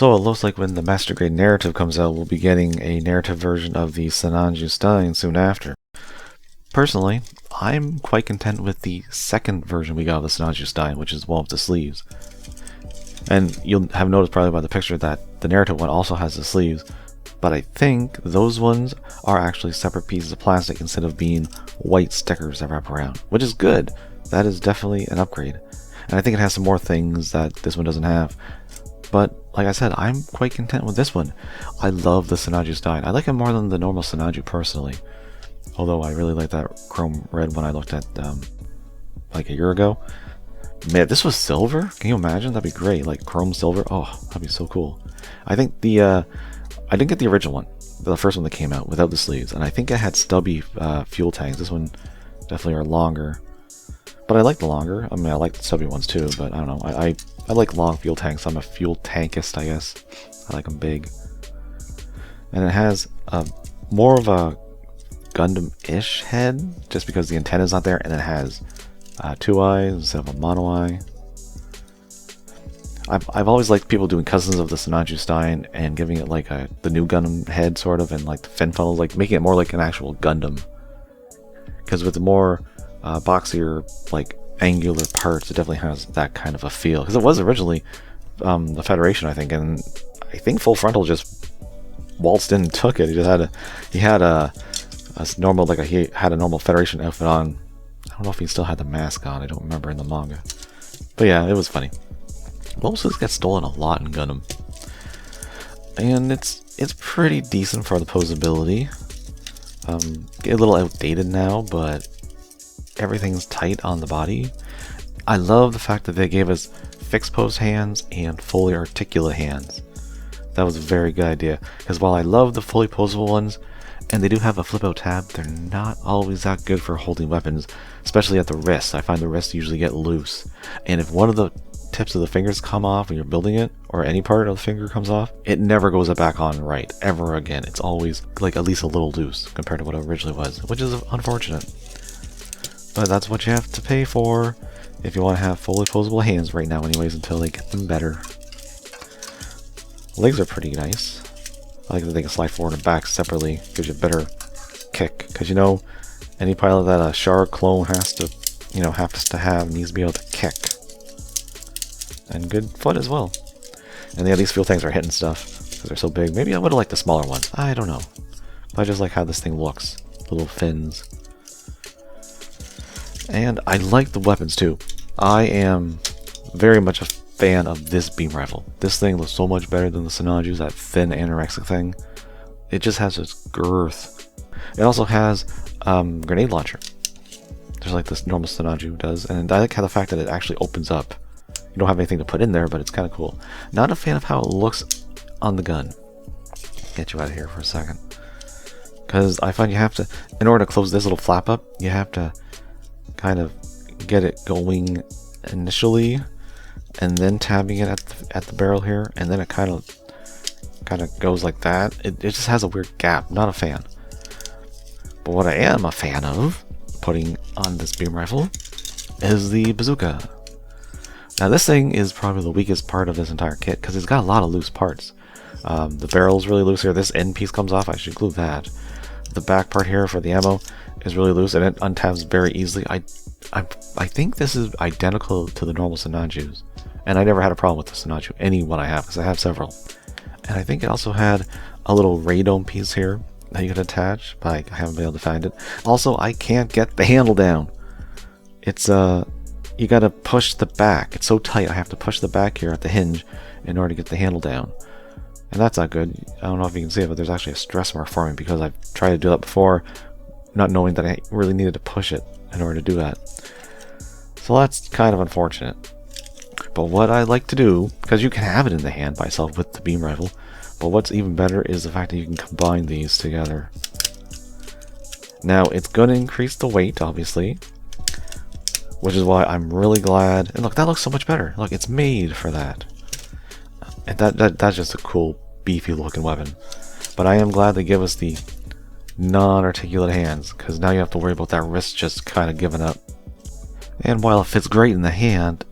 So it looks like when the Master Grade narrative comes out, we'll be getting a narrative version of the Sinanju Stein soon after. Personally, I'm quite content with the second version we got of the Sinanju Stein, which is one with the sleeves. And you'll have noticed probably by the picture that the narrative one also has the sleeves, but I think those ones are actually separate pieces of plastic instead of being white stickers that wrap around, which is good. That is definitely an upgrade. And I think it has some more things that this one doesn't have. But like I said, I'm quite content with this one. I love the Sinanju Stein. I like it more than the normal Sinanju personally. Although I really like that chrome red one I looked at like a year ago. Man, if this was silver, can you imagine? That'd be great. Like chrome silver. Oh, that'd be so cool. I think I didn't get the original one, the first one that came out without the sleeves, and I think it had stubby fuel tanks. This one definitely are longer, but I like the longer. I mean, I like the stubby ones too, but I don't know. I like long fuel tanks. I'm a fuel tankist, I guess. I like them big, and it has more of a Gundam-ish head, just because the antenna's not there, and it has two eyes instead of a mono eye. I've always liked people doing cousins of the Sinanju Stein and giving it like the new Gundam head sort of, and like the fin funnels, like making it more like an actual Gundam. Because with the more boxier, like angular parts, it definitely has that kind of a feel. Because it was originally the Federation, I think, and I think Full Frontal just waltzed in and took it. He had a normal Federation outfit on. I don't know if he still had the mask on. I don't remember in the manga. But yeah, it was funny. Most of this gets stolen a lot in Gundam, and it's pretty decent for the posability. Get a little outdated now, but everything's tight on the body. I love the fact that they gave us fixed pose hands and fully articulate hands. That was a very good idea, because while I love the fully posable ones, and they do have a flip out tab, they're not always that good for holding weapons, especially at the wrists. I find the wrists usually get loose, and if one of the tips of the fingers come off when you're building it, or any part of the finger comes off, it never goes back on right ever again. It's always like at least a little loose compared to what it originally was, which is unfortunate. But that's what you have to pay for if you want to have fully posable hands right now anyways, until they get them better. Legs are pretty nice. I like that they can slide forward and back separately. Gives you a better kick, because you know any pilot that a Char clone has to needs to be able to kick. And good foot as well. And yeah, these fuel tanks are hitting stuff because they're so big. Maybe I would have liked the smaller one. I don't know. But I just like how this thing looks. Little fins. And I like the weapons too. I am very much a fan of this beam rifle. This thing looks so much better than the Sinanju's, that thin anorexic thing. It just has its girth. It also has grenade launcher. Just like this normal Sinanju does. And I like how the fact that it actually opens up. You don't have anything to put in there, but it's kind of cool. Not a fan of how it looks on the gun. Get you out of here for a second. Because I find you have to, in order to close this little flap up, you have to kind of get it going initially, and then tabbing it at the barrel here, and then it kind of goes like that. It just has a weird gap. Not a fan. But what I am a fan of putting on this beam rifle is the bazooka. Now this thing is probably the weakest part of this entire kit, because it's got a lot of loose parts. The barrel's really loose here. This end piece comes off. I should glue that. The back part here for the ammo is really loose, and it untabs very easily. I think this is identical to the normal Sinanju's, and I never had a problem with the Sinanju, any one I have, because I have several. And I think it also had a little radome piece here that you could attach, but I haven't been able to find it. Also, I can't get the handle down. It's you gotta push the back. It's so tight, I have to push the back here at the hinge in order to get the handle down. And that's not good. I don't know if you can see it, but there's actually a stress mark for me, because I've tried to do that before, not knowing that I really needed to push it in order to do that. So that's kind of unfortunate. But what I like to do, because you can have it in the hand by itself with the beam rifle, but what's even better is the fact that you can combine these together. Now, it's going to increase the weight, obviously, which is why I'm really glad. And look, that looks so much better. Look, it's made for that. And that's just a cool, beefy looking weapon. But I am glad they give us the non-articulate hands, because now you have to worry about that wrist just kind of giving up. And while it fits great in the hand,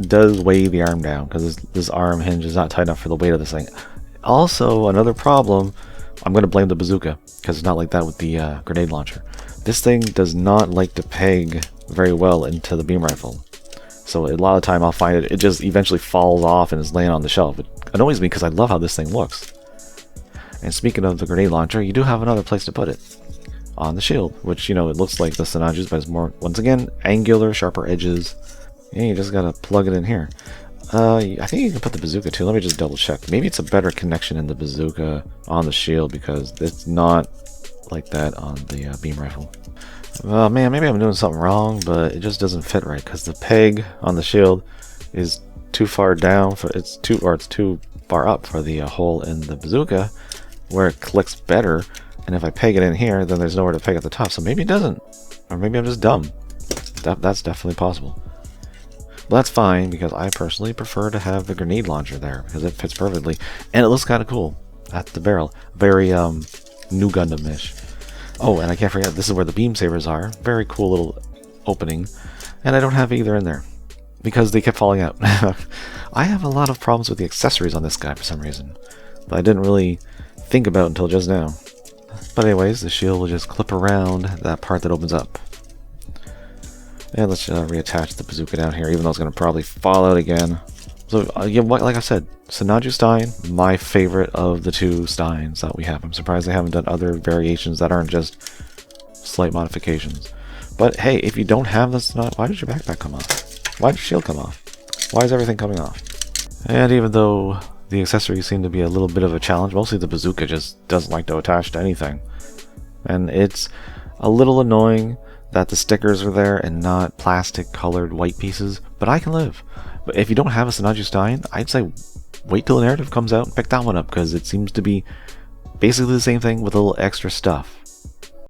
does weigh the arm down, because this arm hinge is not tight enough for the weight of this thing. Also, another problem, I'm going to blame the bazooka, because it's not like that with the grenade launcher. This thing does not like to peg very well into the beam rifle. So a lot of the time I'll find it just eventually falls off and is laying on the shelf. It annoys me because I love how this thing looks. And speaking of the grenade launcher, you do have another place to put it. On the shield, which, you know, it looks like the Sinanju's, but it's more, once again, angular, sharper edges. Yeah, you just gotta plug it in here. I think you can put the bazooka too. Let me just double check. Maybe it's a better connection in the bazooka on the shield, because it's not like that on the beam rifle. Man, maybe I'm doing something wrong, but it just doesn't fit right, because the peg on the shield is too far down for it's too far up for the hole in the bazooka, where it clicks better. And if I peg it in here, then there's nowhere to peg at the top. So maybe it doesn't, or maybe I'm just dumb. That's definitely possible. But that's fine, because I personally prefer to have the grenade launcher there, because it fits perfectly, and it looks kind of cool at the barrel. Very New Gundam-ish. Oh, and I can't forget, this is where the beam sabers are. Very cool little opening. And I don't have either in there, because they kept falling out. I have a lot of problems with the accessories on this guy for some reason, but I didn't really think about until just now. But anyways, the shield will just clip around that part that opens up. And let's reattach the bazooka down here, even though it's going to probably fall out again. So, yeah, like I said, Sinanju Stein, my favorite of the two Steins that we have. I'm surprised they haven't done other variations that aren't just slight modifications. But hey, if you don't have this, why did your backpack come off? Why did your shield come off? Why is everything coming off? And even though the accessories seem to be a little bit of a challenge, mostly the bazooka just doesn't like to attach to anything. And it's a little annoying that the stickers are there and not plastic colored white pieces, but I can live. But if you don't have a Sinanju Stein, I'd say wait till the narrative comes out and pick that one up, because it seems to be basically the same thing with a little extra stuff.